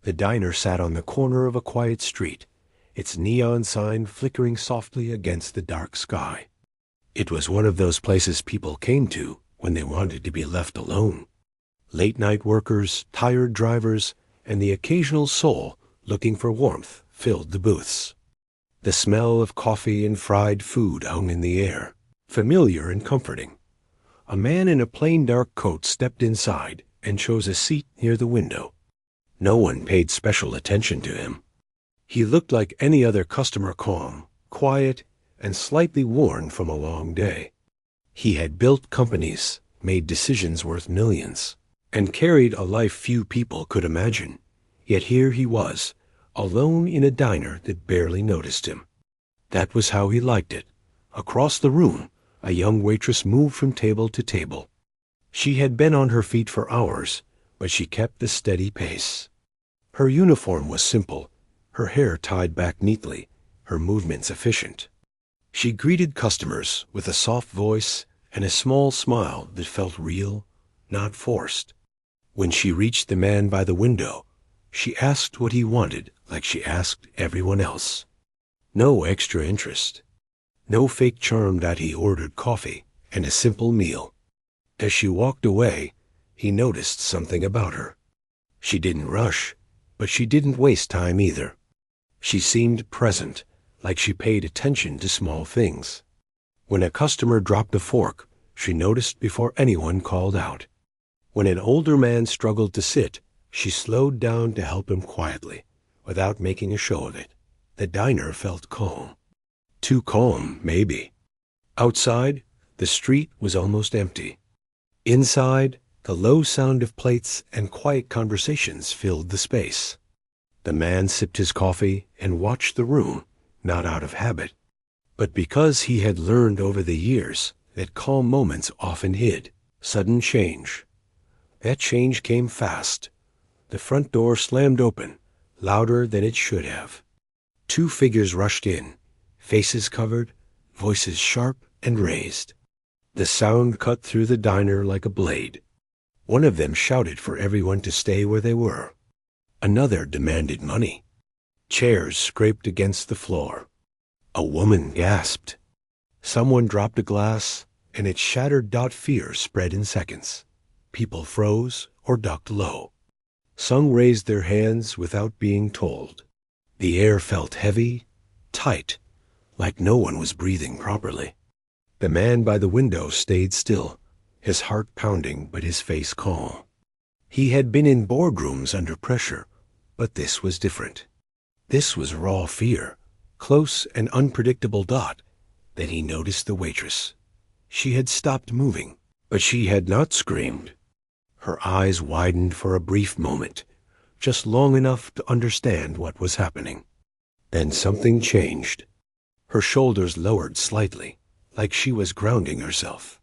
The diner sat on the corner of a quiet street, its neon sign flickering softly against the dark sky. It was one of those places people came to when they wanted to be left alone. Late-night workers, tired drivers, and the occasional soul looking for warmth filled the booths. The smell of coffee and fried food hung in the air, familiar and comforting. A man in a plain dark coat stepped inside and chose a seat near the window. No one paid special attention to him. He looked like any other customer, calm, quiet, and slightly worn from a long day. He had built companies, made decisions worth millions, and carried a life few people could imagine. Yet here he was, alone in a diner that barely noticed him. That was how he liked it. Across the room, a young waitress moved from table to table. She had been on her feet for hours, but she kept the steady pace. Her uniform was simple, her hair tied back neatly, her movements efficient. She greeted customers with a soft voice and a small smile that felt real, not forced. When she reached the man by the window, she asked what he wanted like she asked everyone else. No extra interest. No fake charm that he ordered coffee and a simple meal. As she walked away, he noticed something about her. She didn't rush, but she didn't waste time either. She seemed present, like she paid attention to small things. When a customer dropped a fork, she noticed before anyone called out. When an older man struggled to sit, she slowed down to help him quietly, without making a show of it. The diner felt calm. Too calm, maybe. Outside, the street was almost empty. Inside, the low sound of plates and quiet conversations filled the space. The man sipped his coffee and watched the room, not out of habit, but because he had learned over the years that calm moments often hid sudden change. That change came fast. The front door slammed open, louder than it should have. 2 figures rushed in, faces covered, voices sharp and raised. The sound cut through the diner like a blade. One of them shouted for everyone to stay where they were. Another demanded money. Chairs scraped against the floor. A woman gasped. Someone dropped a glass, and its shattered fear spread in seconds. People froze or ducked low. Some raised their hands without being told. The air felt heavy, tight, like no one was breathing properly. The man by the window stayed still, his heart pounding but his face calm. He had been in boardrooms under pressure, but this was different. This was raw fear, close and unpredictable. Then he noticed the waitress. She had stopped moving, but she had not screamed. Her eyes widened for a brief moment, just long enough to understand what was happening. Then something changed. Her shoulders lowered slightly, like she was grounding herself.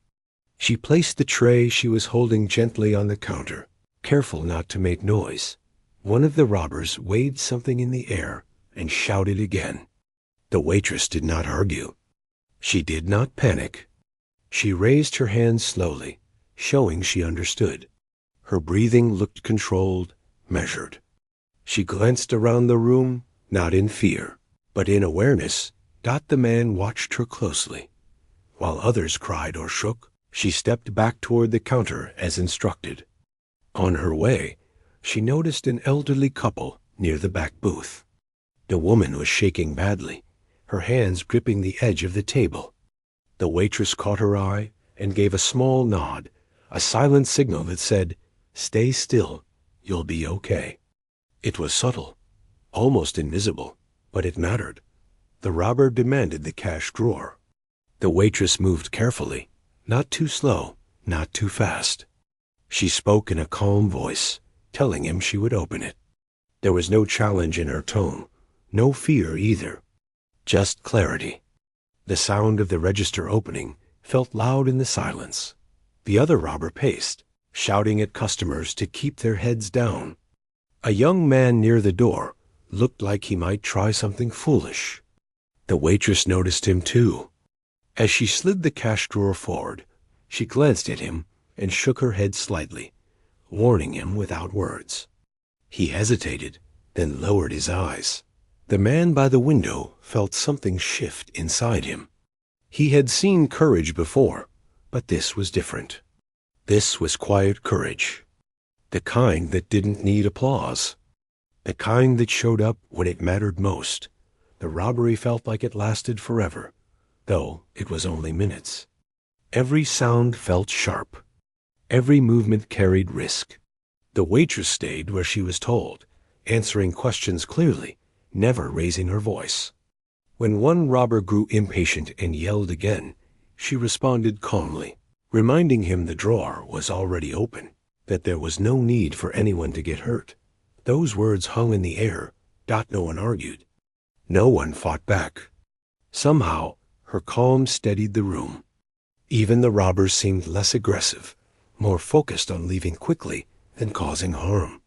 She placed the tray she was holding gently on the counter, careful not to make noise. One of the robbers waved something in the air and shouted again. The waitress did not argue. She did not panic. She raised her hands slowly, showing she understood. Her breathing looked controlled, measured. She glanced around the room, not in fear, but in awareness. The man watched her closely. While others cried or shook, she stepped back toward the counter as instructed. On her way, she noticed an elderly couple near the back booth. The woman was shaking badly, her hands gripping the edge of the table. The waitress caught her eye and gave a small nod, a silent signal that said, "Stay still, you'll be okay." It was subtle, almost invisible, but it mattered. The robber demanded the cash drawer. The waitress moved carefully, not too slow, not too fast. She spoke in a calm voice, telling him she would open it. There was no challenge in her tone, no fear either, just clarity. The sound of the register opening felt loud in the silence. The other robber paced, shouting at customers to keep their heads down. A young man near the door looked like he might try something foolish. The waitress noticed him too. As she slid the cash drawer forward, she glanced at him and shook her head slightly, warning him without words. He hesitated, then lowered his eyes. The man by the window felt something shift inside him. He had seen courage before, but this was different. This was quiet courage. The kind that didn't need applause. The kind that showed up when it mattered most. The robbery felt like it lasted forever, though it was only minutes. Every sound felt sharp. Every movement carried risk. The waitress stayed where she was told, answering questions clearly, never raising her voice. When one robber grew impatient and yelled again, she responded calmly, reminding him the drawer was already open, that there was no need for anyone to get hurt. Those words hung in the air. No one argued. No one fought back. Somehow, her calm steadied the room. Even the robbers seemed less aggressive, more focused on leaving quickly than causing harm.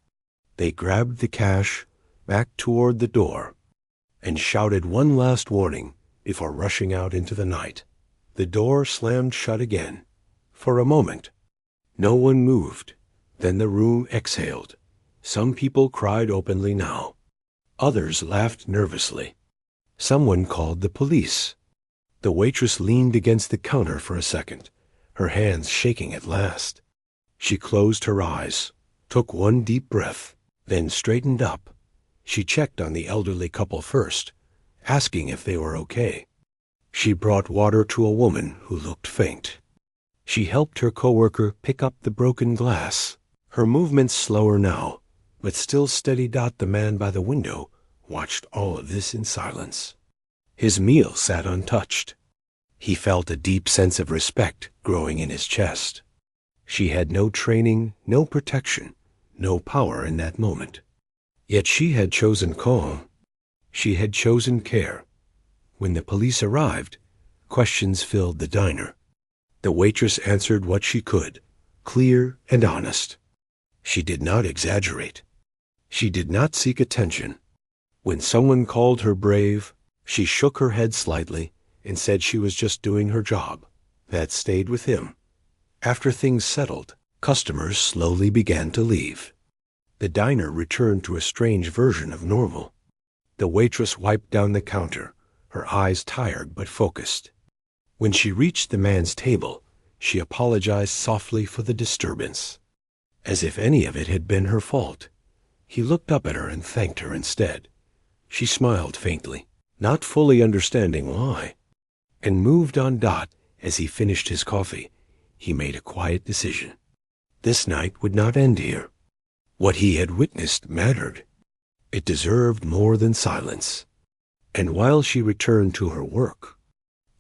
They grabbed the cash, backed toward the door, and shouted one last warning before rushing out into the night. The door slammed shut again. For a moment, no one moved. Then the room exhaled. Some people cried openly now. Others laughed nervously. Someone called the police. The waitress leaned against the counter for a second, her hands shaking at last. She closed her eyes, took one deep breath, then straightened up. She checked on the elderly couple first, asking if they were okay. She brought water to a woman who looked faint. She helped her coworker pick up the broken glass. Her movements slower now, but still steady. The man by the window watched all of this in silence. His meal sat untouched. He felt a deep sense of respect growing in his chest. She had no training, no protection, no power in that moment. Yet she had chosen calm. She had chosen care. When the police arrived, questions filled the diner. The waitress answered what she could, clear and honest. She did not exaggerate. She did not seek attention. When someone called her brave, she shook her head slightly and said she was just doing her job. That stayed with him. After things settled, customers slowly began to leave. The diner returned to a strange version of normal. The waitress wiped down the counter, her eyes tired but focused. When she reached the man's table, she apologized softly for the disturbance, as if any of it had been her fault. He looked up at her and thanked her instead. She smiled faintly, not fully understanding why, and moved on. As he finished his coffee, he made a quiet decision. This night would not end here. What he had witnessed mattered. It deserved more than silence. And while she returned to her work,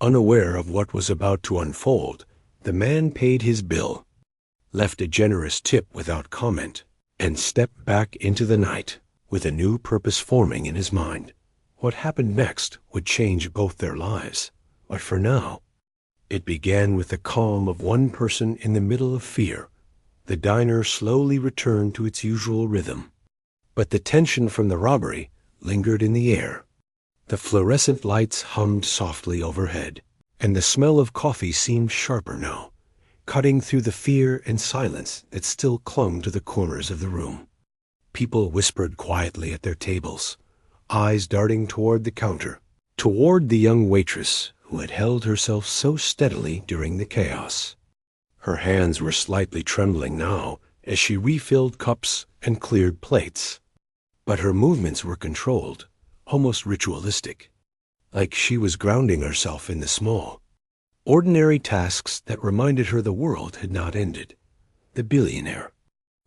unaware of what was about to unfold, the man paid his bill, left a generous tip without comment, and stepped back into the night with a new purpose forming in his mind. What happened next would change both their lives, but for now, it began with the calm of one person in the middle of fear. The diner slowly returned to its usual rhythm, but the tension from the robbery lingered in the air. The fluorescent lights hummed softly overhead, and the smell of coffee seemed sharper now, cutting through the fear and silence that still clung to the corners of the room. People whispered quietly at their tables, eyes darting toward the counter, toward the young waitress who had held herself so steadily during the chaos. Her hands were slightly trembling now as she refilled cups and cleared plates, but her movements were controlled, almost ritualistic, like she was grounding herself in the small, ordinary tasks that reminded her the world had not ended. The billionaire,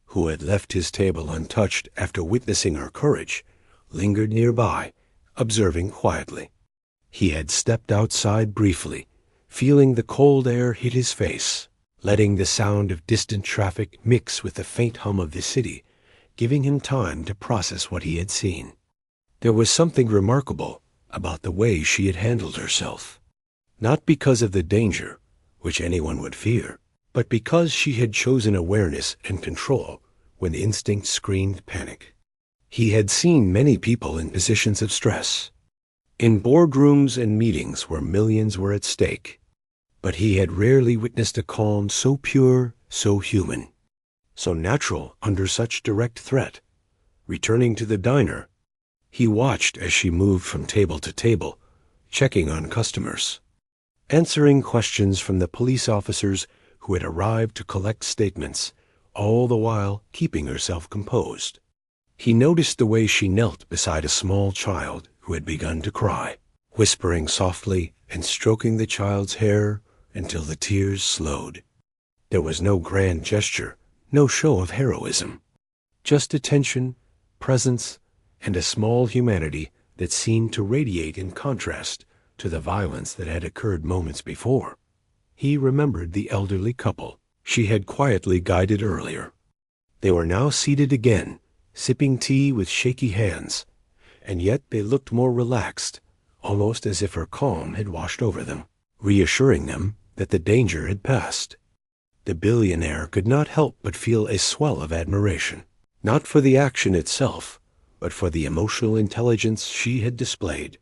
who had left his table untouched after witnessing her courage, lingered nearby, observing quietly. He had stepped outside briefly, feeling the cold air hit his face, letting the sound of distant traffic mix with the faint hum of the city, giving him time to process what he had seen. There was something remarkable about the way she had handled herself, not because of the danger, which anyone would fear, but because she had chosen awareness and control when instinct screamed panic. He had seen many people in positions of stress, in boardrooms and meetings where millions were at stake, but he had rarely witnessed a calm so pure, so human, so natural under such direct threat. Returning to the diner, He watched as she moved from table to table, checking on customers, answering questions from the police officers who had arrived to collect statements, all the while keeping herself composed. He noticed the way she knelt beside a small child who had begun to cry, whispering softly and stroking the child's hair until the tears slowed. There was no grand gesture, no show of heroism, just attention, presence, and a small humanity that seemed to radiate in contrast to the violence that had occurred moments before. He remembered the elderly couple she had quietly guided earlier. They were now seated again, sipping tea with shaky hands, and yet they looked more relaxed, almost as if her calm had washed over them, reassuring them that the danger had passed. The billionaire could not help but feel a swell of admiration, not for the action itself, but for the emotional intelligence she had displayed.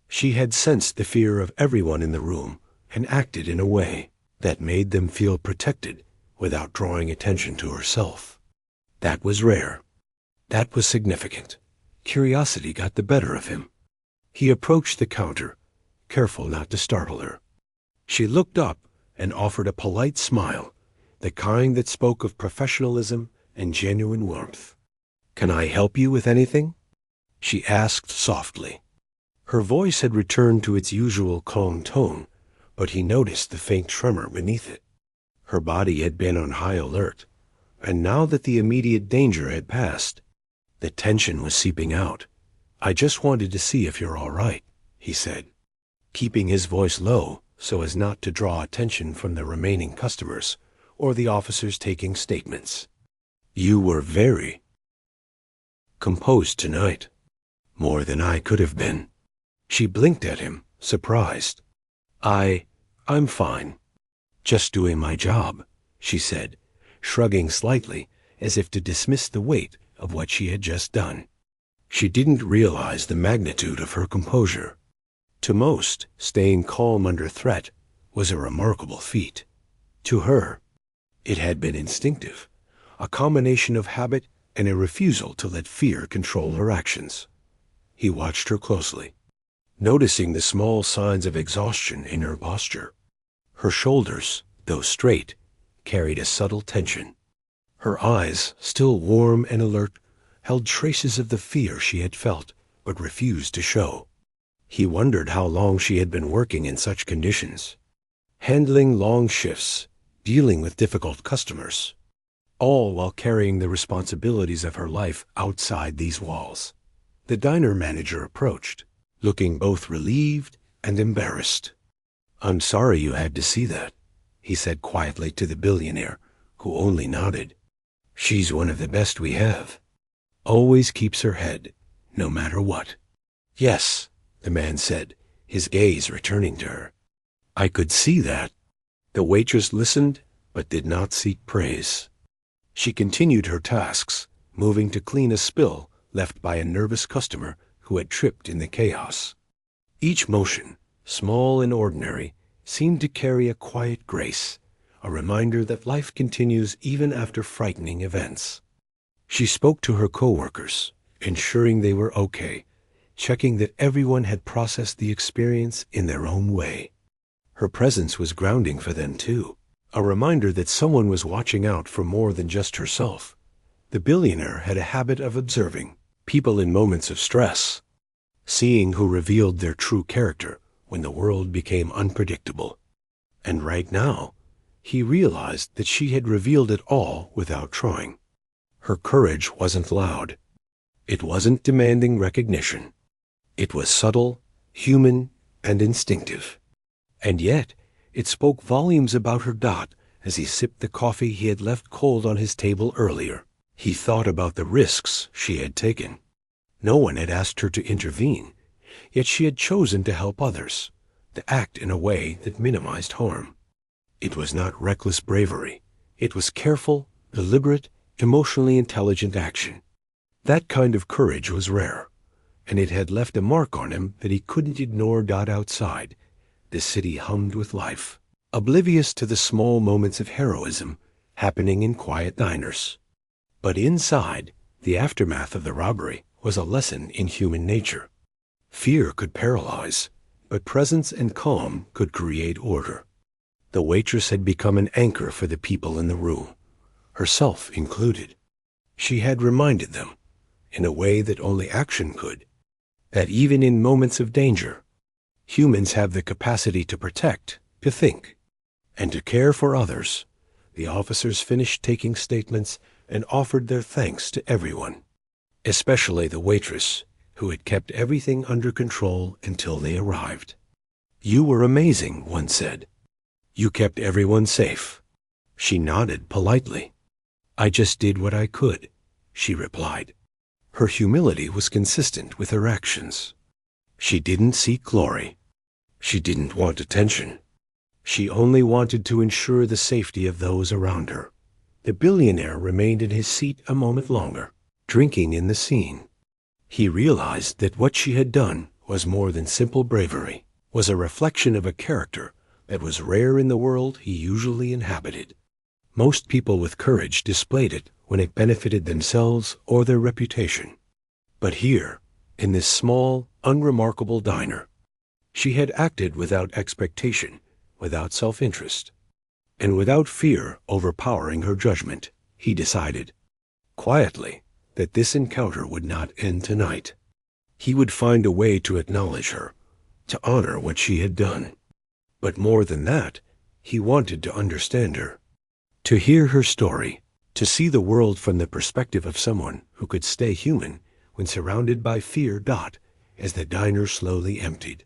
She had sensed the fear of everyone in the room and acted in a way that made them feel protected without drawing attention to herself. That was rare. That was significant. Curiosity got the better of him. He approached the counter, careful not to startle her. She looked up and offered a polite smile, the kind that spoke of professionalism and genuine warmth. "Can I help you with anything?" she asked softly. Her voice had returned to its usual calm tone, but he noticed the faint tremor beneath it. Her body had been on high alert, and now that the immediate danger had passed, the tension was seeping out. "I just wanted to see if you're all right," he said, keeping his voice low so as not to draw attention from the remaining customers or the officers taking statements. "You were very composed tonight, more than I could have been." She blinked at him, surprised. I'm fine. Just doing my job," she said, shrugging slightly as if to dismiss the weight of what she had just done. She didn't realize the magnitude of her composure. To most, staying calm under threat was a remarkable feat. To her, it had been instinctive, a combination of habit and a refusal to let fear control her actions. He watched her closely, noticing the small signs of exhaustion in her posture. Her shoulders, though straight, carried a subtle tension. Her eyes, still warm and alert, held traces of the fear she had felt but refused to show. He wondered how long she had been working in such conditions, handling long shifts, dealing with difficult customers, all while carrying the responsibilities of her life outside these walls. The diner manager approached, looking both relieved and embarrassed. "I'm sorry you had to see that," he said quietly to the billionaire, who only nodded. "She's one of the best we have. Always keeps her head, no matter what." "Yes," the man said, his gaze returning to her. "I could see that." The waitress listened, but did not seek praise. She continued her tasks, moving to clean a spill left by a nervous customer who had tripped in the chaos. Each motion, small and ordinary, seemed to carry a quiet grace, a reminder that life continues even after frightening events. She spoke to her coworkers, ensuring they were okay, checking that everyone had processed the experience in their own way. Her presence was grounding for them too, a reminder that someone was watching out for more than just herself. The billionaire had a habit of observing people in moments of stress, seeing who revealed their true character when the world became unpredictable. And right now, he realized that she had revealed it all without trying. Her courage wasn't loud. It wasn't demanding recognition. It was subtle, human, and instinctive. And yet, it spoke volumes about her. As he sipped the coffee he had left cold on his table earlier, he thought about the risks she had taken. No one had asked her to intervene, yet she had chosen to help others, to act in a way that minimized harm. It was not reckless bravery. It was careful, deliberate, emotionally intelligent action. That kind of courage was rare, and it had left a mark on him that he couldn't ignore. Outside, the city hummed with life, oblivious to the small moments of heroism happening in quiet diners. But inside, the aftermath of the robbery was a lesson in human nature. Fear could paralyze, but presence and calm could create order. The waitress had become an anchor for the people in the room, herself included. She had reminded them, in a way that only action could, that even in moments of danger, humans have the capacity to protect, to think, and to care for others. The officers finished taking statements and offered their thanks to everyone, especially the waitress, who had kept everything under control until they arrived. "You were amazing," one said. "You kept everyone safe." She nodded politely. "I just did what I could," she replied. Her humility was consistent with her actions. She didn't seek glory. She didn't want attention. She only wanted to ensure the safety of those around her. The billionaire remained in his seat a moment longer, drinking in the scene. He realized that what she had done was more than simple bravery, was a reflection of a character that was rare in the world he usually inhabited. Most people with courage displayed it when it benefited themselves or their reputation. But here, in this small, unremarkable diner, she had acted without expectation, without self-interest, and without fear overpowering her judgment. He decided, quietly, that this encounter would not end tonight. He would find a way to acknowledge her, to honor what she had done. But more than that, he wanted to understand her, to hear her story, to see the world from the perspective of someone who could stay human when surrounded by fear. As the diner slowly emptied,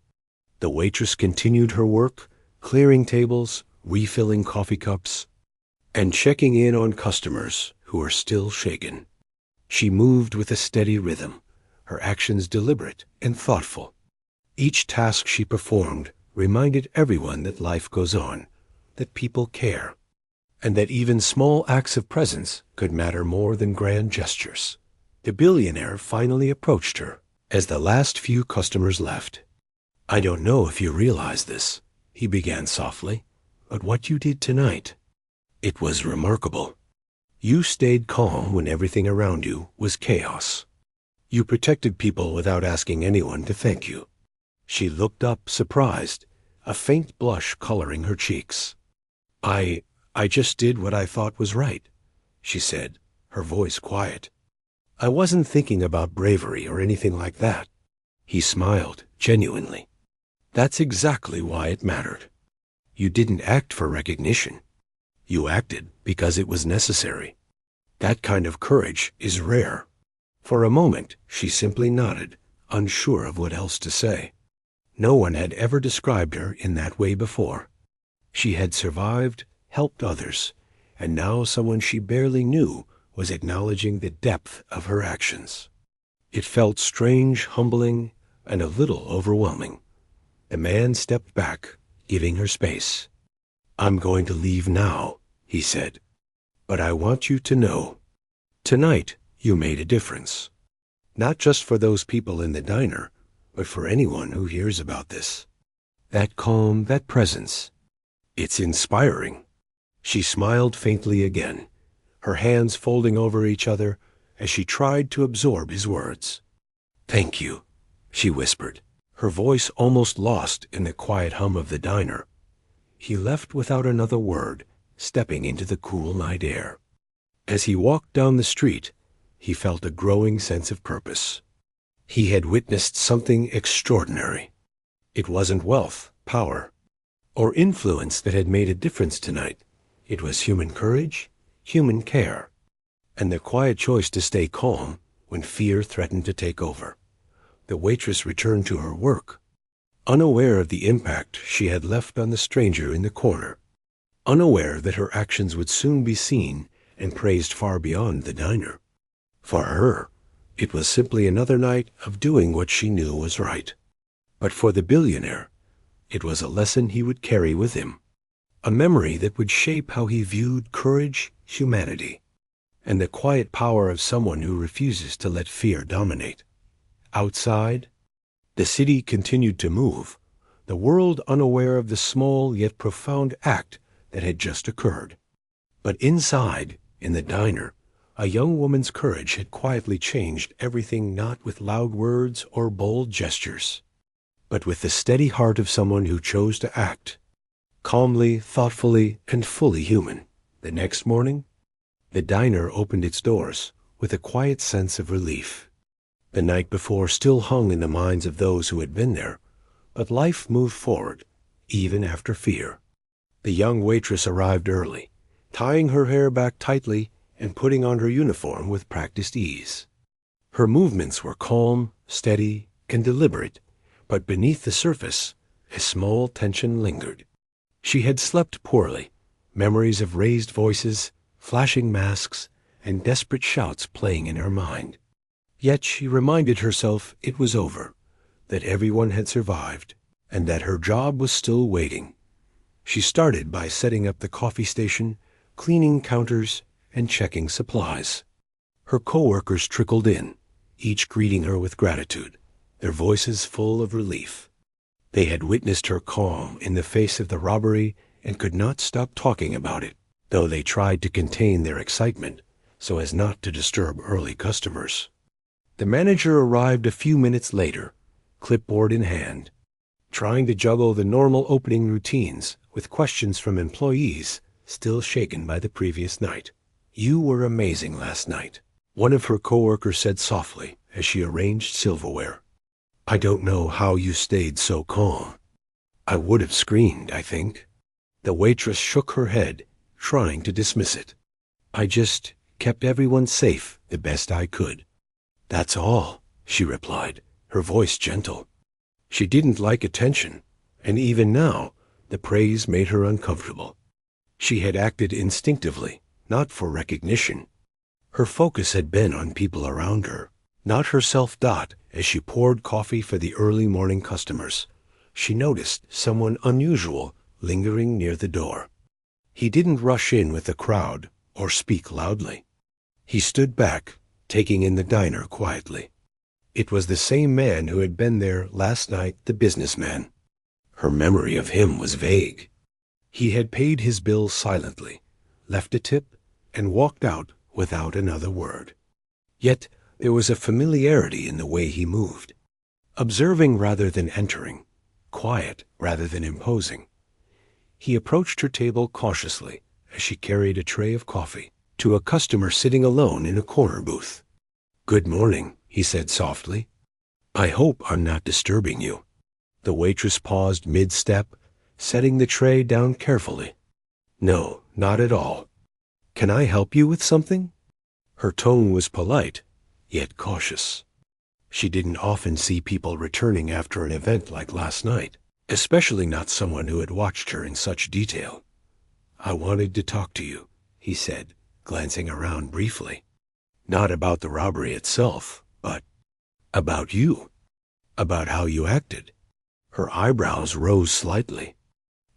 the waitress continued her work, clearing tables, refilling coffee cups, and checking in on customers who were still shaken. She moved with a steady rhythm, her actions deliberate and thoughtful. Each task she performed reminded everyone that life goes on, that people care, and that even small acts of presence could matter more than grand gestures. The billionaire finally approached her as the last few customers left. "I don't know if you realize this," he began softly, "but what you did tonight, it was remarkable. You stayed calm when everything around you was chaos. You protected people without asking anyone to thank you." She looked up, surprised, a faint blush coloring her cheeks. I just did what I thought was right," she said, her voice quiet. "I wasn't thinking about bravery or anything like that." He smiled, genuinely. "That's exactly why it mattered. You didn't act for recognition. You acted because it was necessary. That kind of courage is rare." For a moment, she simply nodded, unsure of what else to say. No one had ever described her in that way before. She had survived, helped others, and now someone she barely knew was acknowledging the depth of her actions. It felt strange, humbling, and a little overwhelming. The man stepped back, giving her space. "I'm going to leave now," he said, "but I want you to know, tonight you made a difference. Not just for those people in the diner, but for anyone who hears about this. That calm, that presence, it's inspiring." She smiled faintly again, her hands folding over each other as she tried to absorb his words. "Thank you," she whispered, her voice almost lost in the quiet hum of the diner. He left without another word, stepping into the cool night air. As he walked down the street, he felt a growing sense of purpose. He had witnessed something extraordinary. It wasn't wealth, power, or influence that had made a difference tonight. It was human courage, human care, and the quiet choice to stay calm when fear threatened to take over. The waitress returned to her work, unaware of the impact she had left on the stranger in the corner, unaware that her actions would soon be seen and praised far beyond the diner. For her, it was simply another night of doing what she knew was right. But for the billionaire, it was a lesson he would carry with him, a memory that would shape how he viewed courage, humanity, and the quiet power of someone who refuses to let fear dominate. Outside, the city continued to move, the world unaware of the small yet profound act that had just occurred. But inside, in the diner, A young woman's courage had quietly changed everything, not with loud words or bold gestures, but with the steady heart of someone who chose to act, calmly, thoughtfully, and fully human. The next morning, the diner opened its doors with a quiet sense of relief. The night before still hung in the minds of those who had been there, but life moved forward, even after fear. The young waitress arrived early, tying her hair back tightly and putting on her uniform with practiced ease. Her movements were calm, steady, and deliberate, but beneath the surface, a small tension lingered. She had slept poorly, memories of raised voices, flashing masks, and desperate shouts playing in her mind. Yet she reminded herself it was over, that everyone had survived, and that her job was still waiting. She started by setting up the coffee station, cleaning counters, and checking supplies. Her coworkers trickled in, each greeting her with gratitude, their voices full of relief. They had witnessed her calm in the face of the robbery and could not stop talking about it, though they tried to contain their excitement so as not to disturb early customers. The manager arrived a few minutes later, clipboard in hand, trying to juggle the normal opening routines with questions from employees still shaken by the previous night. "You were amazing last night," one of her coworkers said softly as she arranged silverware. "I don't know how you stayed so calm. I would have screamed, I think." The waitress shook her head, trying to dismiss it. "I just kept everyone safe the best I could." "That's all," she replied, her voice gentle. She didn't like attention, and even now the praise made her uncomfortable. She had acted instinctively, not for recognition. Her focus had been on people around her, not herself. As she poured coffee for the early morning customers, she noticed someone unusual lingering near the door. He didn't rush in with the crowd or speak loudly. He stood back, taking in the diner quietly. It was the same man who had been there last night, the businessman. Her memory of him was vague. He had paid his bill silently, left a tip, and walked out without another word. Yet there was a familiarity in the way he moved, observing rather than entering, quiet rather than imposing. He approached her table cautiously as she carried a tray of coffee to a customer sitting alone in a corner booth. "Good morning," he said softly. "I hope I'm not disturbing you." The waitress paused mid-step, setting the tray down carefully. "No, not at all. Can I help you with something?" Her tone was polite, yet cautious. She didn't often see people returning after an event like last night, especially not someone who had watched her in such detail. "I wanted to talk to you," he said, glancing around briefly. "Not about the robbery itself, but about you, about how you acted." Her eyebrows rose slightly.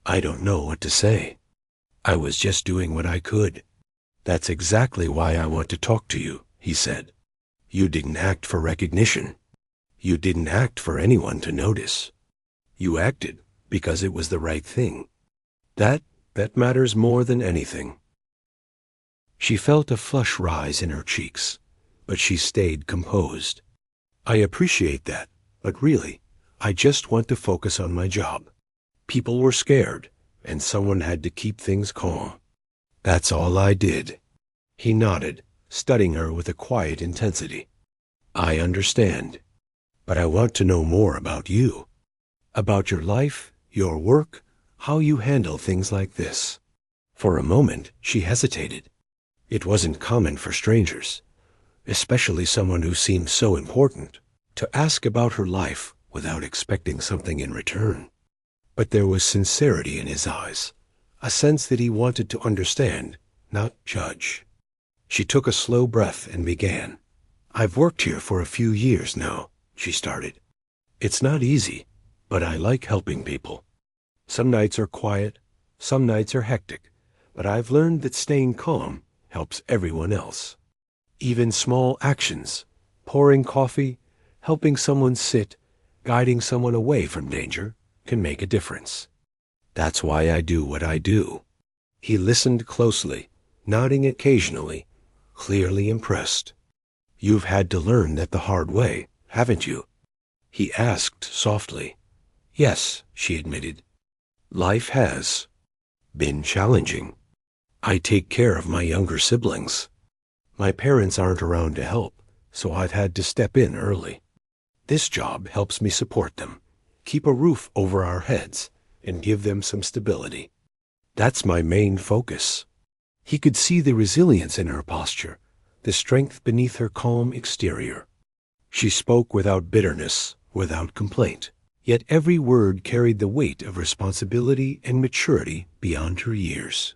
"I don't know what to say. I was just doing what I could." "That's exactly why I want to talk to you," he said. "You didn't act for recognition. You didn't act for anyone to notice. You acted because it was the right thing. That matters more than anything." She felt a flush rise in her cheeks, but she stayed composed. "I appreciate that, but really, I just want to focus on my job. People were scared, and someone had to keep things calm. That's all I did." He nodded, studying her with a quiet intensity. "I understand, but I want to know more about you, about your life, your work, how you handle things like this." For a moment, she hesitated. It wasn't common for strangers, especially someone who seemed so important, to ask about her life without expecting something in return. But there was sincerity in his eyes, a sense that he wanted to understand, not judge. She took a slow breath and began. "I've worked here for a few years now," she started. "It's not easy, but I like helping people. Some nights are quiet, some nights are hectic, but I've learned that staying calm helps everyone else. Even small actions, pouring coffee, helping someone sit, guiding someone away from danger, can make a difference. That's why I do what I do." He listened closely, nodding occasionally, clearly impressed. "You've had to learn that the hard way, haven't you?" he asked softly. "Yes," she admitted. "Life has been challenging. I take care of my younger siblings. My parents aren't around to help, so I've had to step in early. This job helps me support them, keep a roof over our heads, and give them some stability. That's my main focus." He could see the resilience in her posture, the strength beneath her calm exterior. She spoke without bitterness, without complaint, yet every word carried the weight of responsibility and maturity beyond her years.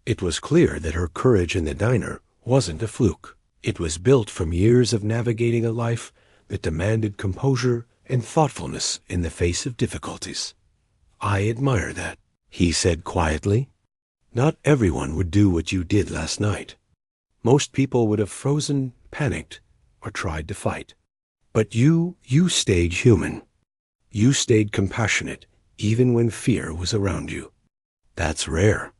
It was clear that her courage in the diner wasn't a fluke. It was built from years of navigating a life that demanded composure and thoughtfulness in the face of difficulties. "I admire that," he said quietly. "Not everyone would do what you did last night. Most people would have frozen, panicked, or tried to fight. But you stayed human. You stayed compassionate, even when fear was around you. That's rare."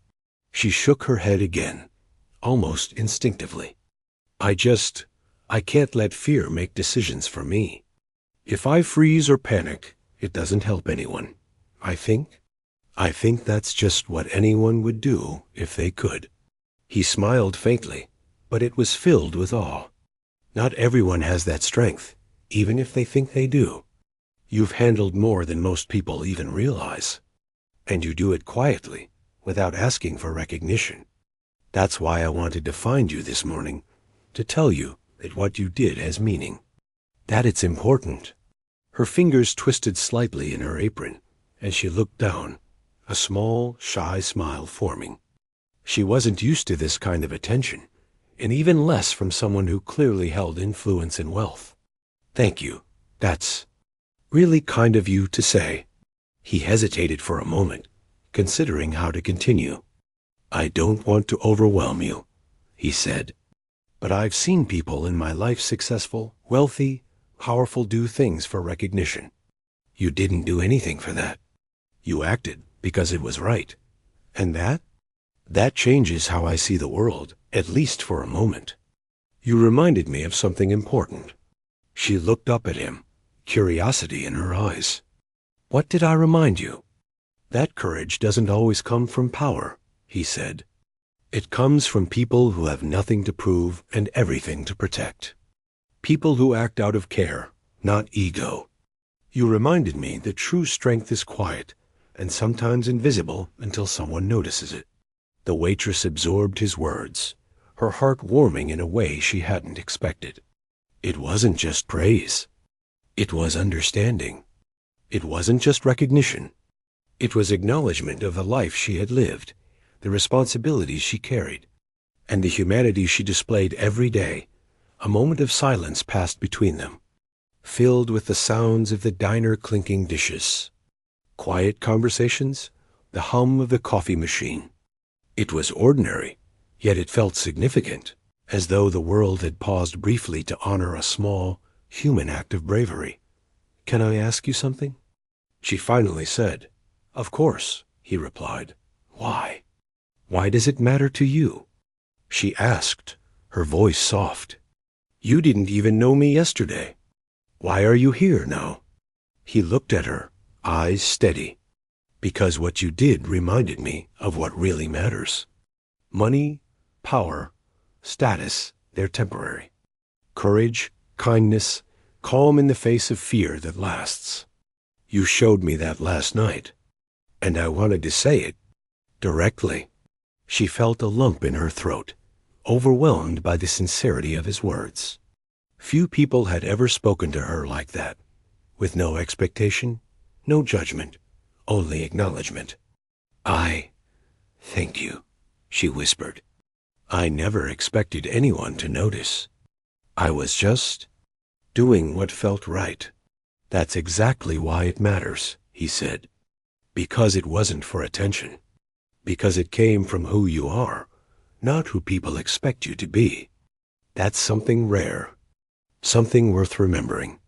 She shook her head again, almost instinctively. I can't let fear make decisions for me. If I freeze or panic, it doesn't help anyone. I think that's just what anyone would do if they could." He smiled faintly, but it was filled with awe. "Not everyone has that strength, even if they think they do. You've handled more than most people even realize. And you do it quietly, without asking for recognition. That's why I wanted to find you this morning, to tell you that what you did has meaning. That it's important." Her fingers twisted slightly in her apron as she looked down, a small, shy smile forming. She wasn't used to this kind of attention, and even less from someone who clearly held influence and wealth. "Thank you. That's really kind of you to say." He hesitated for a moment, considering how to continue. "I don't want to overwhelm you," he said, "but I've seen people in my life successful, wealthy, powerful do things for recognition. You didn't do anything for that. You acted because it was right. And that changes how I see the world, at least for a moment. You reminded me of something important." She looked up at him, curiosity in her eyes. "What did I remind you?" "That courage doesn't always come from power," he said. "It comes from people who have nothing to prove and everything to protect. People who act out of care, not ego. You reminded me that true strength is quiet and sometimes invisible until someone notices it." The waitress absorbed his words, her heart warming in a way she hadn't expected. It wasn't just praise. It was understanding. It wasn't just recognition. It was acknowledgement of the life she had lived, the responsibilities she carried, and the humanity she displayed every day. A moment of silence passed between them, filled with the sounds of the diner clinking dishes. Quiet conversations, the hum of the coffee machine. It was ordinary, yet it felt significant, as though the world had paused briefly to honor a small, human act of bravery. "Can I ask you something?" she finally said. "Of course," he replied. "Why? Why does it matter to you?" She asked, her voice soft. "You didn't even know me yesterday. Why are you here now?" He looked at her, eyes steady. "Because what you did reminded me of what really matters. Money, power, status, they're temporary. Courage, kindness, calm in the face of fear that lasts. You showed me that last night, and I wanted to say it directly." She felt a lump in her throat, overwhelmed by the sincerity of his words. Few people had ever spoken to her like that, with no expectation, no judgment, only acknowledgement. "Thank you," she whispered. "I never expected anyone to notice. I was just doing what felt right." "That's exactly why it matters," he said. "Because it wasn't for attention. Because it came from who you are, not who people expect you to be. That's something rare, something worth remembering."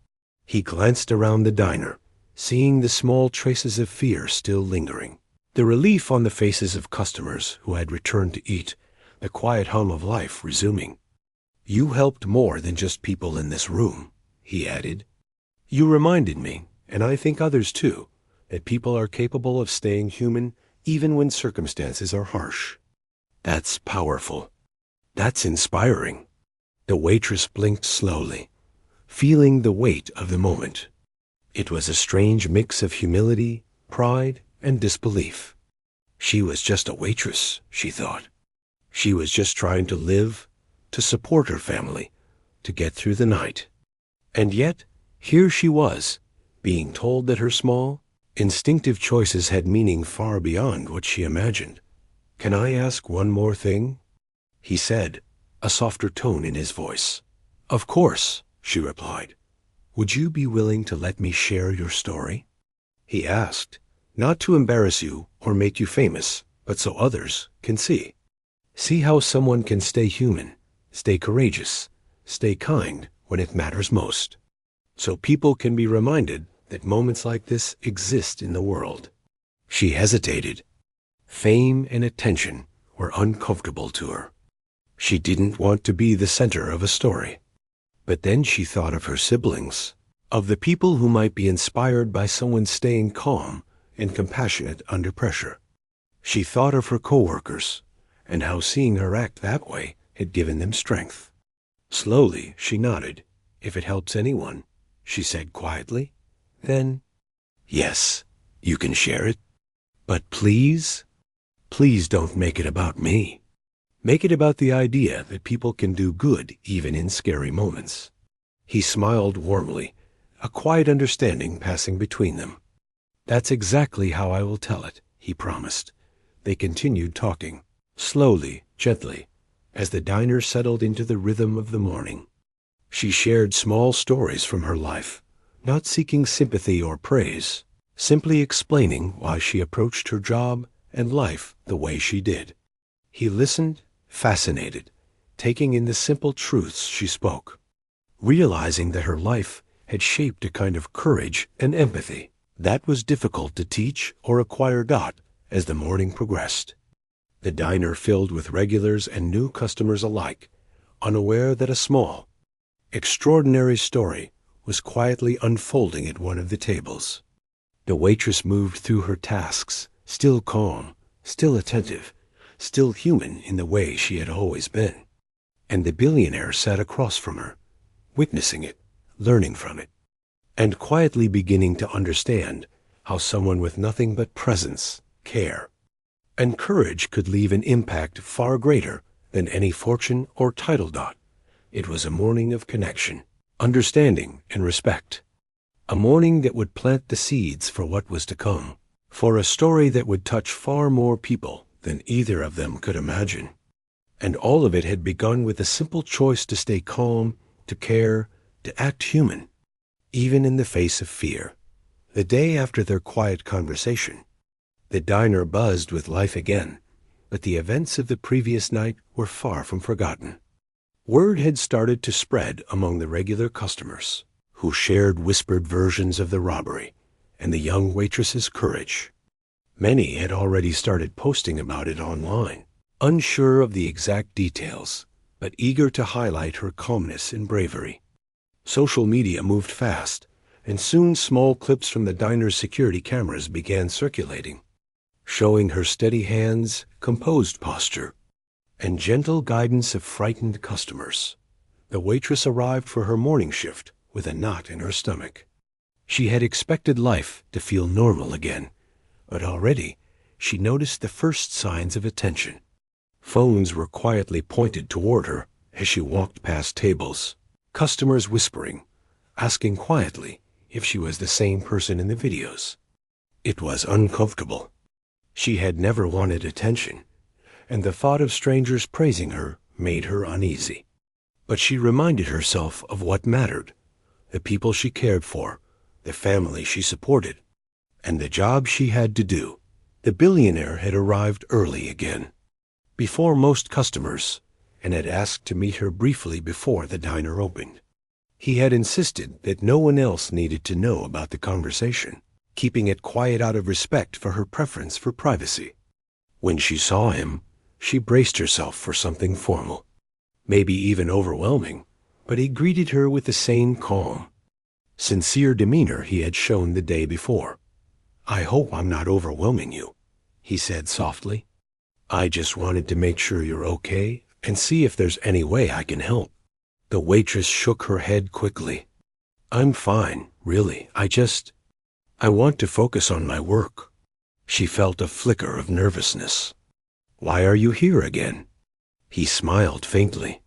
He glanced around the diner, seeing the small traces of fear still lingering, the relief on the faces of customers who had returned to eat, the quiet hum of life resuming. "You helped more than just people in this room," he added. "You reminded me, and I think others too, that people are capable of staying human even when circumstances are harsh. That's powerful. That's inspiring." The waitress blinked slowly, feeling the weight of the moment. It was a strange mix of humility, pride, and disbelief. She was just a waitress, she thought. She was just trying to live, to support her family, to get through the night. And yet, here she was, being told that her small, instinctive choices had meaning far beyond what she imagined. "Can I ask one more thing?" he said, a softer tone in his voice. "Of course," she replied. "Would you be willing to let me share your story?" He asked, not to embarrass you or make you famous, but so others can see. See how someone can stay human, stay courageous, stay kind when it matters most. So people can be reminded that moments like this exist in the world. She hesitated. Fame and attention were uncomfortable to her. She didn't want to be the center of a story. But then she thought of her siblings, of the people who might be inspired by someone staying calm and compassionate under pressure. She thought of her coworkers and how seeing her act that way had given them strength. Slowly, she nodded. "If it helps anyone," she said quietly, "then yes, you can share it. But please, please don't make it about me. Make it about the idea that people can do good even in scary moments." He smiled warmly, a quiet understanding passing between them. "That's exactly how I will tell it," he promised. They continued talking, slowly, gently, as the diner settled into the rhythm of the morning. She shared small stories from her life, not seeking sympathy or praise, simply explaining why she approached her job and life the way she did. He listened, fascinated, taking in the simple truths she spoke, realizing that her life had shaped a kind of courage and empathy that was difficult to teach or acquire as the morning progressed. The diner filled with regulars and new customers alike, unaware that a small, extraordinary story was quietly unfolding at one of the tables. The waitress moved through her tasks, still calm, still attentive, still human in the way she had always been. And the billionaire sat across from her, witnessing it, learning from it, and quietly beginning to understand how someone with nothing but presence, care, and courage could leave an impact far greater than any fortune or title. It was a morning of connection, understanding, and respect. A morning that would plant the seeds for what was to come, for a story that would touch far more people than either of them could imagine. And all of it had begun with a simple choice to stay calm, to care, to act human, even in the face of fear. The day after their quiet conversation, the diner buzzed with life again, but the events of the previous night were far from forgotten. Word had started to spread among the regular customers, who shared whispered versions of the robbery and the young waitress's courage. Many had already started posting about it online, unsure of the exact details, but eager to highlight her calmness and bravery. Social media moved fast, and soon small clips from the diner's security cameras began circulating, showing her steady hands, composed posture, and gentle guidance of frightened customers. The waitress arrived for her morning shift with a knot in her stomach. She had expected life to feel normal again, but already she noticed the first signs of attention. Phones were quietly pointed toward her as she walked past tables, customers whispering, asking quietly if she was the same person in the videos. It was uncomfortable. She had never wanted attention, and the thought of strangers praising her made her uneasy. But she reminded herself of what mattered, the people she cared for, the family she supported, and the job she had to do. The billionaire had arrived early again, before most customers, and had asked to meet her briefly before the diner opened. He had insisted that no one else needed to know about the conversation, keeping it quiet out of respect for her preference for privacy. When she saw him, she braced herself for something formal. maybe even overwhelming, but he greeted her with the same calm, sincere demeanor he had shown the day before. "I hope I'm not overwhelming you," he said softly. "I just wanted to make sure you're okay and see if there's any way I can help." The waitress shook her head quickly. "I'm fine, really. I want to focus on my work." She felt a flicker of nervousness. "Why are you here again?" He smiled faintly.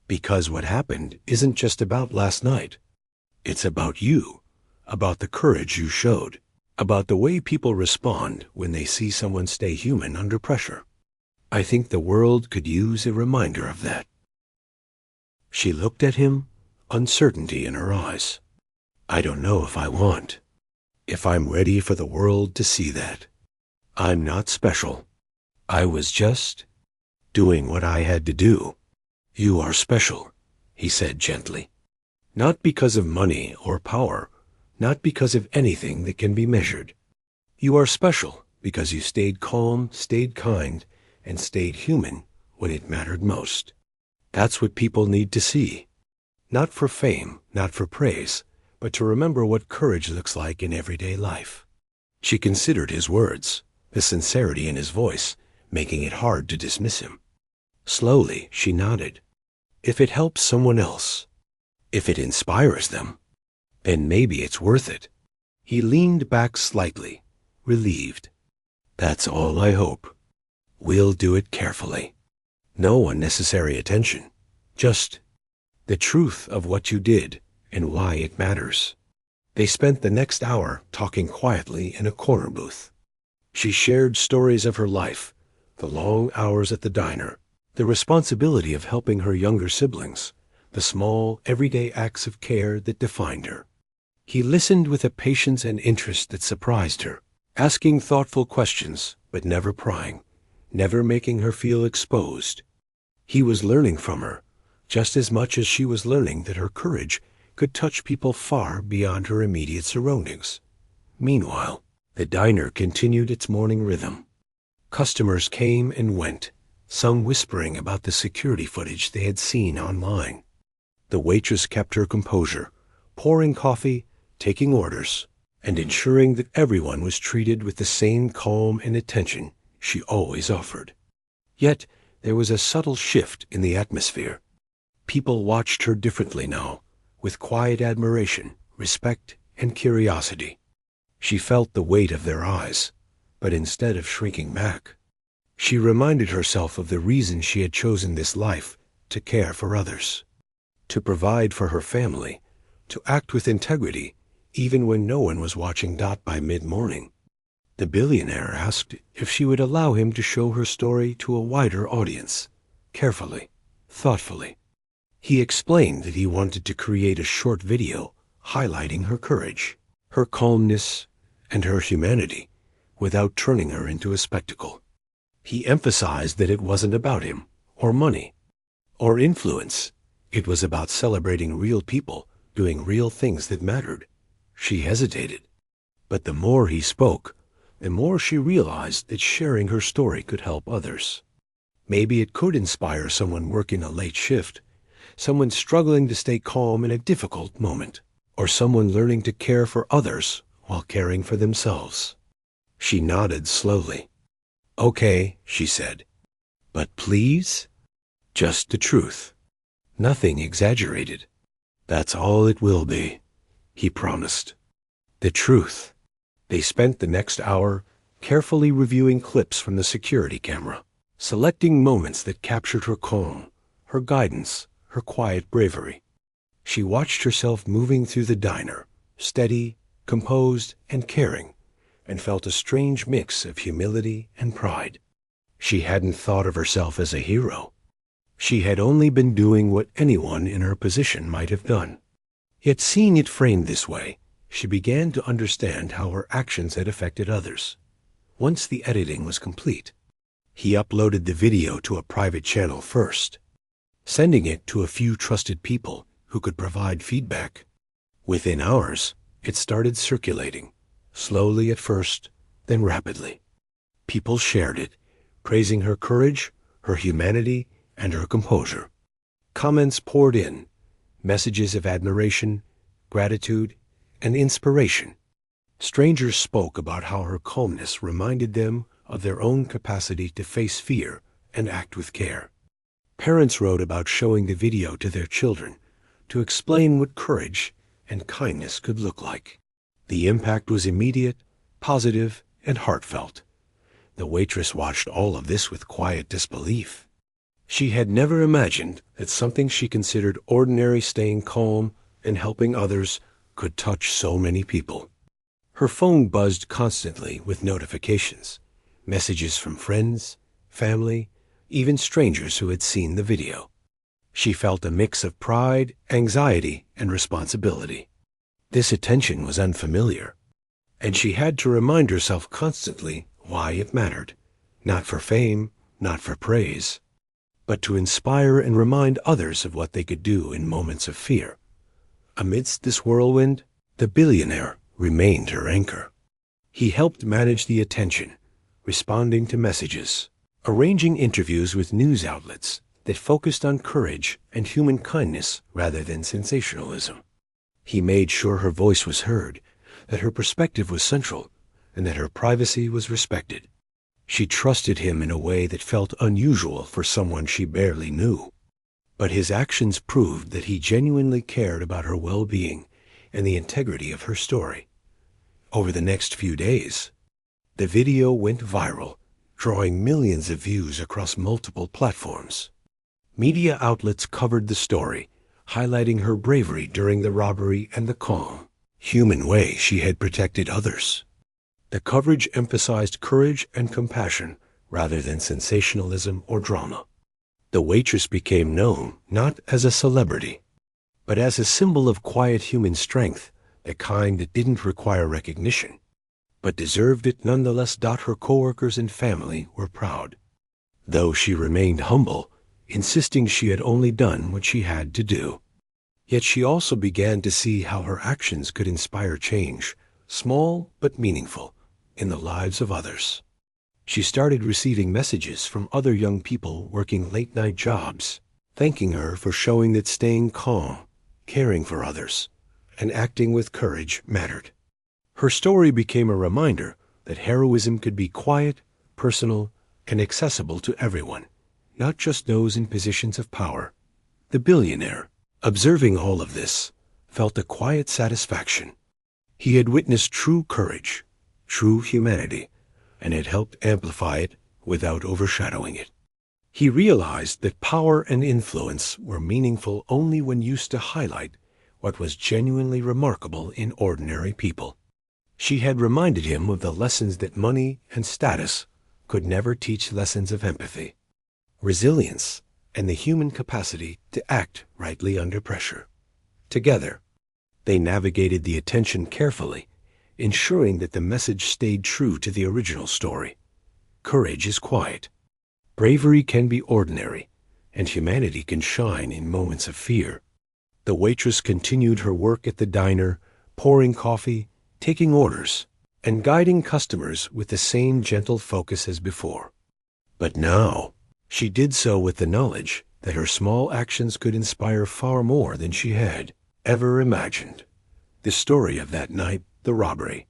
"Because what happened isn't just about last night. It's about you, about the courage you showed, about the way people respond when they see someone stay human under pressure. I think the world could use a reminder of that." She looked at him, uncertainty in her eyes. "I don't know if I'm ready for the world to see that. I'm not special. I was just doing what I had to do." "You are special," he said gently. "Not because of money or power, not because of anything that can be measured. You are special because you stayed calm, stayed kind, and stayed human when it mattered most. That's what people need to see. Not for fame, not for praise, but to remember what courage looks like in everyday life." She considered his words, the sincerity in his voice, making it hard to dismiss him. Slowly, she nodded. "If it helps someone else, if it inspires them, then maybe it's worth it." He leaned back slightly, relieved. "That's all I hope. We'll do it carefully. No unnecessary attention. Just the truth of what you did and why it matters." They spent the next hour talking quietly in a corner booth. She shared stories of her life, the long hours at the diner, the responsibility of helping her younger siblings, the small, everyday acts of care that defined her. He listened with a patience and interest that surprised her, asking thoughtful questions, but never prying, never making her feel exposed. He was learning from her, just as much as she was learning that her courage could touch people far beyond her immediate surroundings. Meanwhile, the diner continued its morning rhythm. Customers came and went, some whispering about the security footage they had seen online. The waitress kept her composure, pouring coffee, taking orders, and ensuring that everyone was treated with the same calm and attention she always offered. Yet there was a subtle shift in the atmosphere. People watched her differently now, with quiet admiration, respect, and curiosity. She felt the weight of their eyes, but instead of shrinking back, she reminded herself of the reason she had chosen this life: to care for others, to provide for her family, to act with integrity, even when no one was watching. By mid-morning, the billionaire asked if she would allow him to show her story to a wider audience, carefully, thoughtfully. He explained that he wanted to create a short video highlighting her courage, her calmness, and her humanity, without turning her into a spectacle. He emphasized that it wasn't about him, or money, or influence. It was about celebrating real people doing real things that mattered. She hesitated, but the more he spoke, the more she realized that sharing her story could help others. Maybe it could inspire someone working a late shift, someone struggling to stay calm in a difficult moment, or someone learning to care for others while caring for themselves. She nodded slowly. "Okay," she said. "But please, just the truth. Nothing exaggerated." "That's all it will be," he promised. "The truth." They spent the next hour carefully reviewing clips from the security camera, selecting moments that captured her calm, her guidance, her quiet bravery. She watched herself moving through the diner, steady, composed, and caring, and felt a strange mix of humility and pride. She hadn't thought of herself as a hero. She had only been doing what anyone in her position might have done. Yet seeing it framed this way, she began to understand how her actions had affected others. Once the editing was complete, he uploaded the video to a private channel first, sending it to a few trusted people who could provide feedback. Within hours, it started circulating, slowly at first, then rapidly. People shared it, praising her courage, her humanity, and her composure. Comments poured in, messages of admiration, gratitude, and inspiration. Strangers spoke about how her calmness reminded them of their own capacity to face fear and act with care. Parents wrote about showing the video to their children to explain what courage and kindness could look like. The impact was immediate, positive, and heartfelt. The waitress watched all of this with quiet disbelief. She had never imagined that something she considered ordinary, staying calm and helping others, could touch so many people. Her phone buzzed constantly with notifications, messages from friends, family, even strangers who had seen the video. She felt a mix of pride, anxiety, and responsibility. This attention was unfamiliar, and she had to remind herself constantly why it mattered, not for fame, not for praise, but to inspire and remind others of what they could do in moments of fear. Amidst this whirlwind, the billionaire remained her anchor. He helped manage the attention, responding to messages, arranging interviews with news outlets that focused on courage and human kindness rather than sensationalism. He made sure her voice was heard, that her perspective was central, and that her privacy was respected. She trusted him in a way that felt unusual for someone she barely knew. But his actions proved that he genuinely cared about her well-being and the integrity of her story. Over the next few days, the video went viral, drawing millions of views across multiple platforms. Media outlets covered the story, highlighting her bravery during the robbery and the calm, human way she had protected others. The coverage emphasized courage and compassion rather than sensationalism or drama. The waitress became known not as a celebrity, but as a symbol of quiet human strength, the kind that didn't require recognition, but deserved it nonetheless. Her coworkers and family were proud, though she remained humble, insisting she had only done what she had to do. Yet she also began to see how her actions could inspire change, small but meaningful, in the lives of others. She started receiving messages from other young people working late-night jobs, thanking her for showing that staying calm, caring for others, and acting with courage mattered. Her story became a reminder that heroism could be quiet, personal, and accessible to everyone, not just those in positions of power. The billionaire, observing all of this, felt a quiet satisfaction. He had witnessed true courage, true humanity, and had helped amplify it without overshadowing it. He realized that power and influence were meaningful only when used to highlight what was genuinely remarkable in ordinary people. She had reminded him of the lessons that money and status could never teach: lessons of empathy, resilience, and the human capacity to act rightly under pressure. Together, they navigated the attention carefully, ensuring that the message stayed true to the original story. Courage is quiet. Bravery can be ordinary, and humanity can shine in moments of fear. The waitress continued her work at the diner, pouring coffee, taking orders, and guiding customers with the same gentle focus as before. But now, she did so with the knowledge that her small actions could inspire far more than she had ever imagined. The story of that night, the robbery,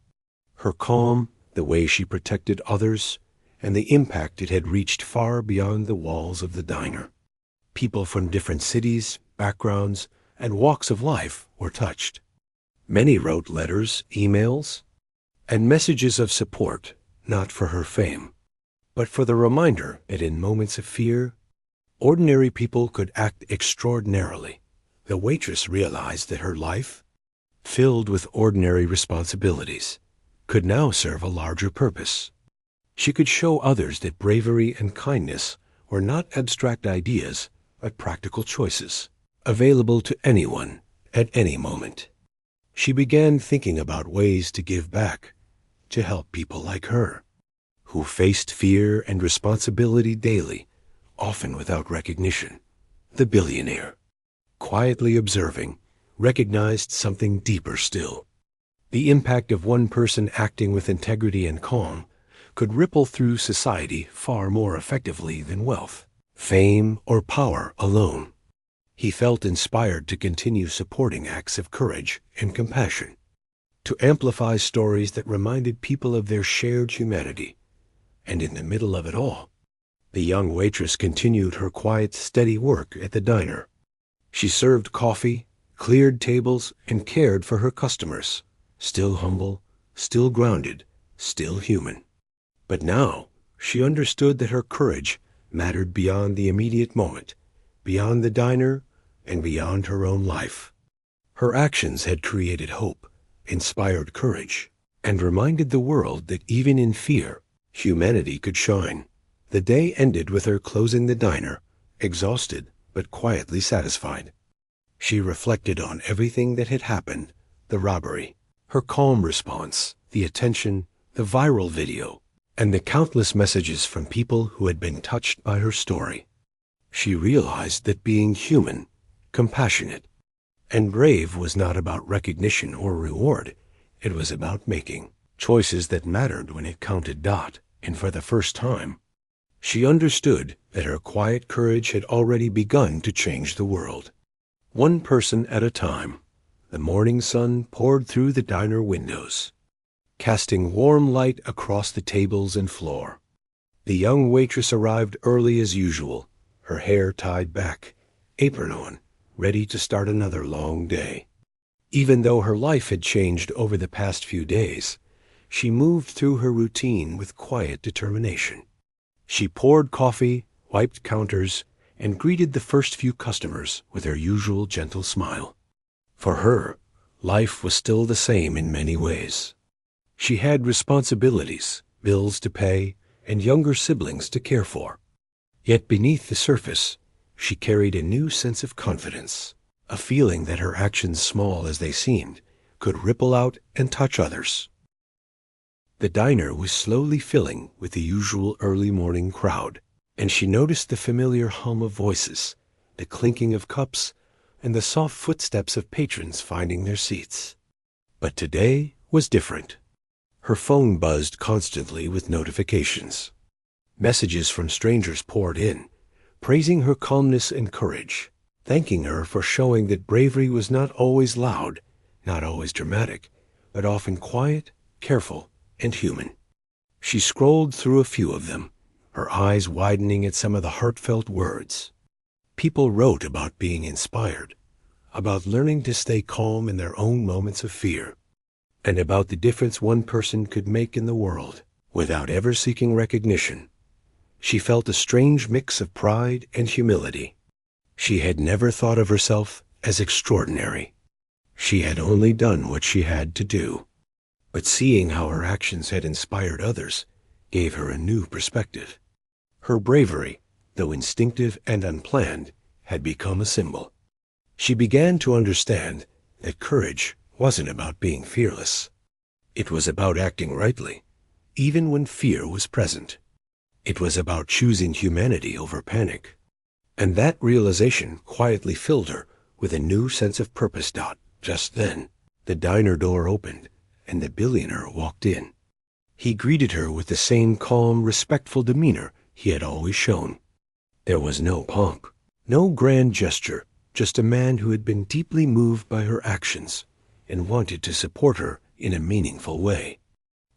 her calm, the way she protected others, and the impact it had reached far beyond the walls of the diner. People from different cities, backgrounds, and walks of life were touched. Many wrote letters, emails, and messages of support, not for her fame, but for the reminder that in moments of fear, ordinary people could act extraordinarily. The waitress realized that her life, filled with ordinary responsibilities, could now serve a larger purpose. She could show others that bravery and kindness were not abstract ideas, but practical choices, available to anyone at any moment. She began thinking about ways to give back, to help people like her, who faced fear and responsibility daily, often without recognition. The billionaire, quietly observing, recognized something deeper still. The impact of one person acting with integrity and calm could ripple through society far more effectively than wealth, fame, or power alone. He felt inspired to continue supporting acts of courage and compassion, to amplify stories that reminded people of their shared humanity. And in the middle of it all, the young waitress continued her quiet, steady work at the diner. She served coffee, cleared tables, and cared for her customers, still humble, still grounded, still human. But now she understood that her courage mattered beyond the immediate moment, beyond the diner, and beyond her own life. Her actions had created hope, inspired courage, and reminded the world that even in fear, humanity could shine. The day ended with her closing the diner, exhausted but quietly satisfied. She reflected on everything that had happened, the robbery, her calm response, the attention, the viral video, and the countless messages from people who had been touched by her story. She realized that being human, compassionate, and brave was not about recognition or reward. It was about making choices that mattered when it counted. And for the first time, she understood that her quiet courage had already begun to change the world. One person at a time, the morning sun poured through the diner windows, casting warm light across the tables and floor. The young waitress arrived early as usual, her hair tied back, apron on, ready to start another long day. Even though her life had changed over the past few days, she moved through her routine with quiet determination. She poured coffee, wiped counters, and greeted the first few customers with her usual gentle smile. For her, life was still the same in many ways. She had responsibilities, bills to pay, and younger siblings to care for. Yet beneath the surface, she carried a new sense of confidence, a feeling that her actions, small as they seemed, could ripple out and touch others. The diner was slowly filling with the usual early morning crowd, and she noticed the familiar hum of voices, the clinking of cups, and the soft footsteps of patrons finding their seats. But today was different. Her phone buzzed constantly with notifications. Messages from strangers poured in, praising her calmness and courage, thanking her for showing that bravery was not always loud, not always dramatic, but often quiet, careful, and human. She scrolled through a few of them, her eyes widening at some of the heartfelt words. People wrote about being inspired, about learning to stay calm in their own moments of fear, and about the difference one person could make in the world without ever seeking recognition. She felt a strange mix of pride and humility. She had never thought of herself as extraordinary. She had only done what she had to do. But seeing how her actions had inspired others gave her a new perspective. Her bravery, though instinctive and unplanned, had become a symbol. She began to understand that courage wasn't about being fearless. It was about acting rightly, even when fear was present. It was about choosing humanity over panic. And that realization quietly filled her with a new sense of purpose. Just then, the diner door opened, and the billionaire walked in. He greeted her with the same calm, respectful demeanor he had always shown. There was no pomp, no grand gesture, just a man who had been deeply moved by her actions and wanted to support her in a meaningful way.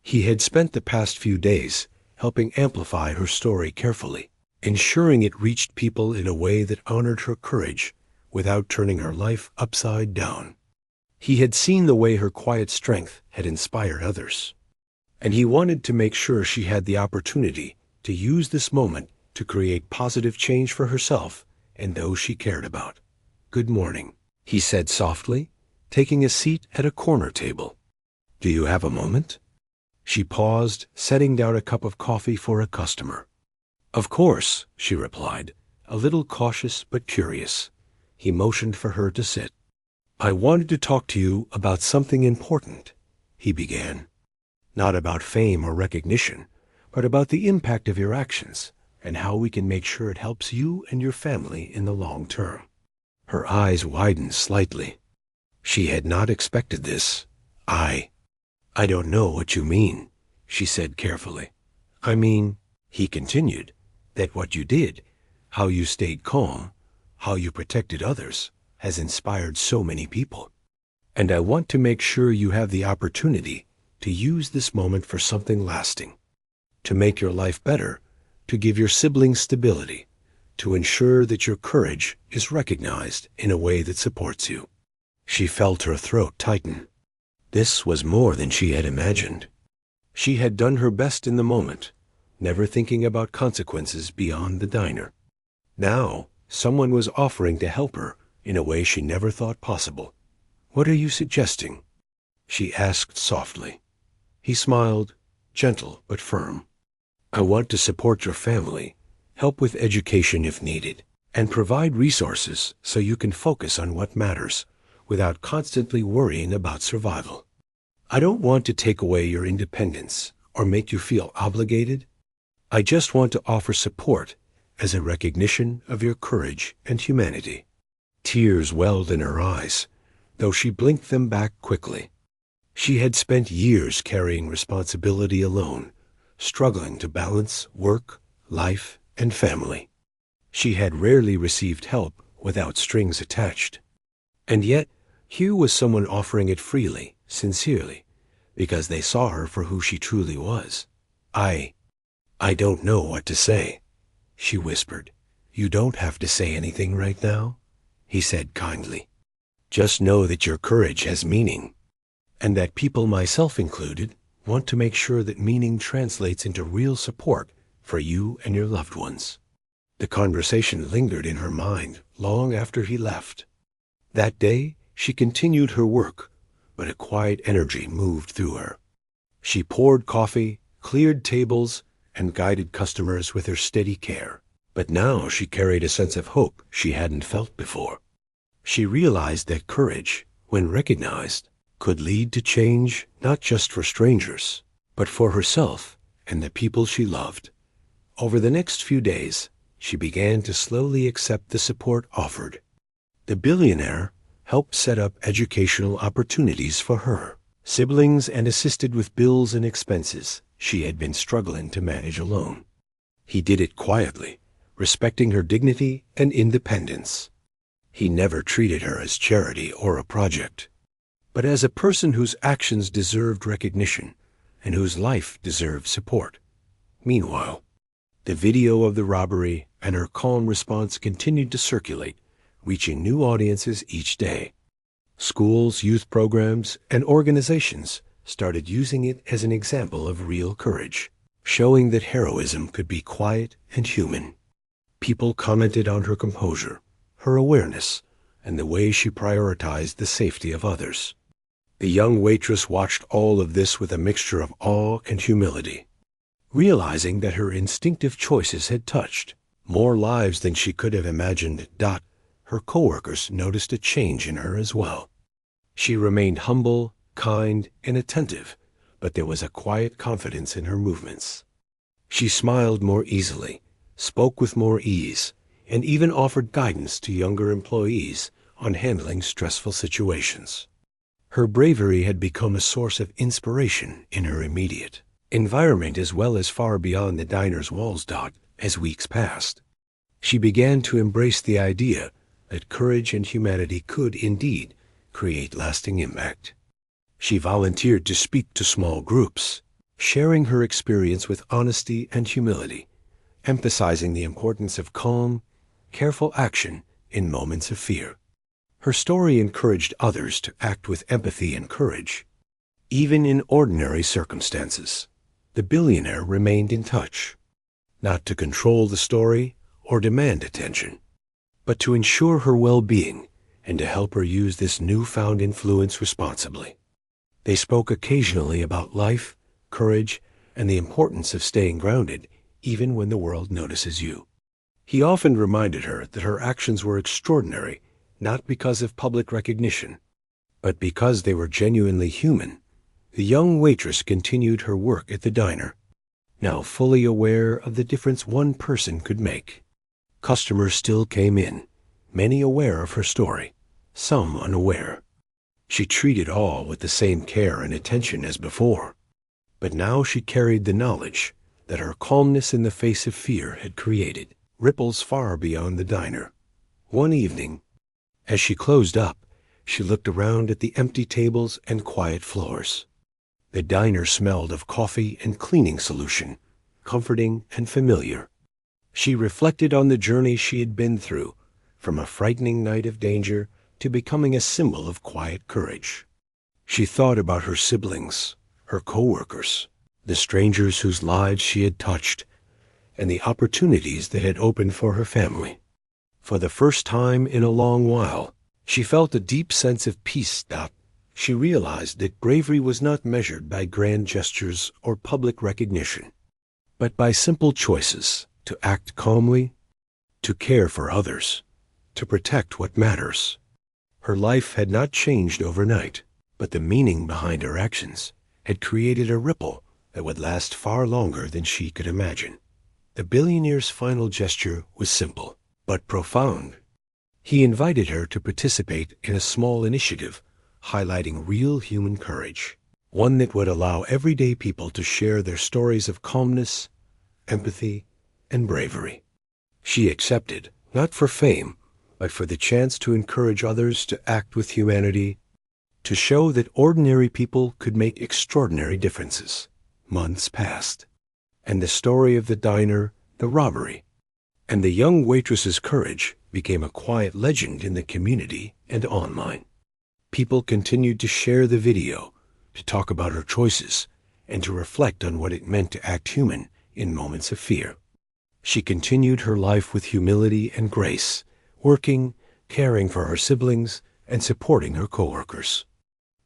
He had spent the past few days helping amplify her story carefully, ensuring it reached people in a way that honored her courage without turning her life upside down. He had seen the way her quiet strength had inspired others, and he wanted to make sure she had the opportunity to use this moment to create positive change for herself and those she cared about. "Good morning," he said softly, taking a seat at a corner table. "Do you have a moment?" She paused, setting down a cup of coffee for a customer. "Of course," she replied, a little cautious but curious. He motioned for her to sit. "I wanted to talk to you about something important," he began. "Not about fame or recognition, but about the impact of your actions and how we can make sure it helps you and your family in the long term." Her eyes widened slightly. She had not expected this. I don't know what you mean," she said carefully. "I mean," he continued, "that what you did, how you stayed calm, how you protected others has inspired so many people. And I want to make sure you have the opportunity to use this moment for something lasting, to make your life better, to give your siblings stability, to ensure that your courage is recognized in a way that supports you." She felt her throat tighten. This was more than she had imagined. She had done her best in the moment, never thinking about consequences beyond the diner. Now, someone was offering to help her in a way she never thought possible. "What are you suggesting?" she asked softly. He smiled, gentle but firm. "I want to support your family, help with education if needed, and provide resources so you can focus on what matters without constantly worrying about survival. I don't want to take away your independence or make you feel obligated. I just want to offer support as a recognition of your courage and humanity." Tears welled in her eyes, though she blinked them back quickly. She had spent years carrying responsibility alone, struggling to balance work, life, and family. She had rarely received help without strings attached. And yet, here was someone offering it freely, sincerely, because they saw her for who she truly was. I don't know what to say," she whispered. "You don't have to say anything right now," he said kindly. "Just know that your courage has meaning, and that people, myself included, want to make sure that meaning translates into real support for you and your loved ones." The conversation lingered in her mind long after he left. That day, she continued her work, but a quiet energy moved through her. She poured coffee, cleared tables, and guided customers with her steady care. But now she carried a sense of hope she hadn't felt before. She realized that courage, when recognized, could lead to change not just for strangers, but for herself and the people she loved. Over the next few days, she began to slowly accept the support offered. The billionaire helped set up educational opportunities for her siblings and assisted with bills and expenses she had been struggling to manage alone. He did it quietly, respecting her dignity and independence. He never treated her as charity or a project, but as a person whose actions deserved recognition and whose life deserved support. Meanwhile, the video of the robbery and her calm response continued to circulate, reaching new audiences each day. Schools, youth programs, and organizations started using it as an example of real courage, showing that heroism could be quiet and human. People commented on her composure, her awareness, and the way she prioritized the safety of others. The young waitress watched all of this with a mixture of awe and humility, realizing that her instinctive choices had touched more lives than she could have imagined. Her coworkers noticed a change in her as well. She remained humble, kind, and attentive, but there was a quiet confidence in her movements. She smiled more easily, spoke with more ease, and even offered guidance to younger employees on handling stressful situations. Her bravery had become a source of inspiration in her immediate environment as well as far beyond the diner's walls. As weeks passed, she began to embrace the idea that courage and humanity could indeed create lasting impact. She volunteered to speak to small groups, sharing her experience with honesty and humility, emphasizing the importance of calm, careful action in moments of fear. Her story encouraged others to act with empathy and courage. Even in ordinary circumstances, the billionaire remained in touch, not to control the story or demand attention, but to ensure her well-being and to help her use this newfound influence responsibly. They spoke occasionally about life, courage, and the importance of staying grounded even when the world notices you. He often reminded her that her actions were extraordinary, not because of public recognition, but because they were genuinely human. The young waitress continued her work at the diner, now fully aware of the difference one person could make. Customers still came in, many aware of her story, some unaware. She treated all with the same care and attention as before, but now she carried the knowledge that her calmness in the face of fear had created ripples far beyond the diner. One evening, as she closed up, she looked around at the empty tables and quiet floors. The diner smelled of coffee and cleaning solution, comforting and familiar. She reflected on the journey she had been through, from a frightening night of danger to becoming a symbol of quiet courage. She thought about her siblings, her co-workers, the strangers whose lives she had touched, and the opportunities that had opened for her family. For the first time in a long while, she felt a deep sense of peace. She realized that bravery was not measured by grand gestures or public recognition, but by simple choices to act calmly, to care for others, to protect what matters. Her life had not changed overnight, but the meaning behind her actions had created a ripple that would last far longer than she could imagine. The billionaire's final gesture was simple, but profound. He invited her to participate in a small initiative highlighting real human courage, one that would allow everyday people to share their stories of calmness, empathy, and bravery. She accepted, not for fame, but for the chance to encourage others to act with humanity, to show that ordinary people could make extraordinary differences. Months passed, and the story of the diner, the robbery, and the young waitress's courage became a quiet legend in the community and online. People continued to share the video, to talk about her choices, and to reflect on what it meant to act human in moments of fear. She continued her life with humility and grace, working, caring for her siblings, and supporting her coworkers.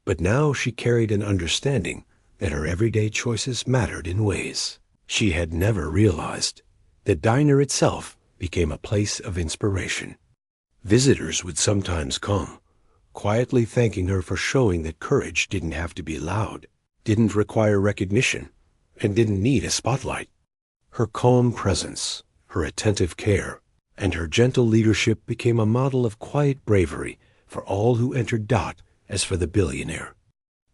But now she carried an understanding that her everyday choices mattered in ways she had never realized. The diner itself became a place of inspiration. Visitors would sometimes come, quietly thanking her for showing that courage didn't have to be loud, didn't require recognition, and didn't need a spotlight. Her calm presence, her attentive care, and her gentle leadership became a model of quiet bravery for all who entered Dot. As for the billionaire,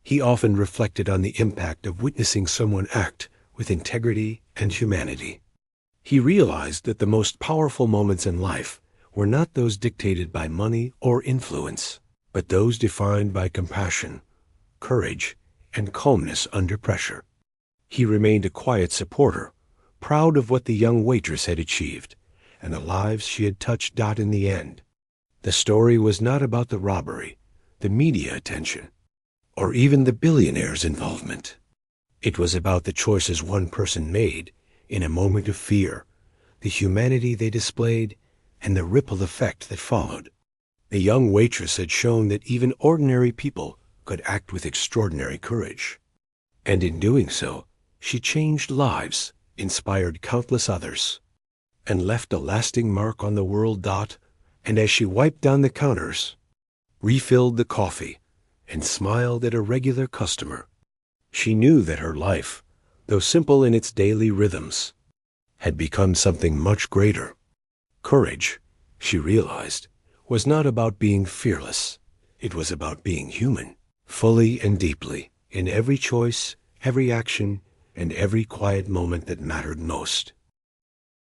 he often reflected on the impact of witnessing someone act with integrity and humanity. He realized that the most powerful moments in life were not those dictated by money or influence, but those defined by compassion, courage, and calmness under pressure. He remained a quiet supporter, proud of what the young waitress had achieved, and the lives she had touched. In the end, the story was not about the robbery, the media attention, or even the billionaire's involvement. It was about the choices one person made in a moment of fear, the humanity they displayed, and the ripple effect that followed. The young waitress had shown that even ordinary people could act with extraordinary courage. And in doing so, she changed lives, inspired countless others, and left a lasting mark on the world. And as she wiped down the counters, refilled the coffee, and smiled at a regular customer, she knew that her life, though simple in its daily rhythms, had become something much greater. Courage, she realized, was not about being fearless. It was about being human, fully and deeply, in every choice, every action, and every quiet moment that mattered most.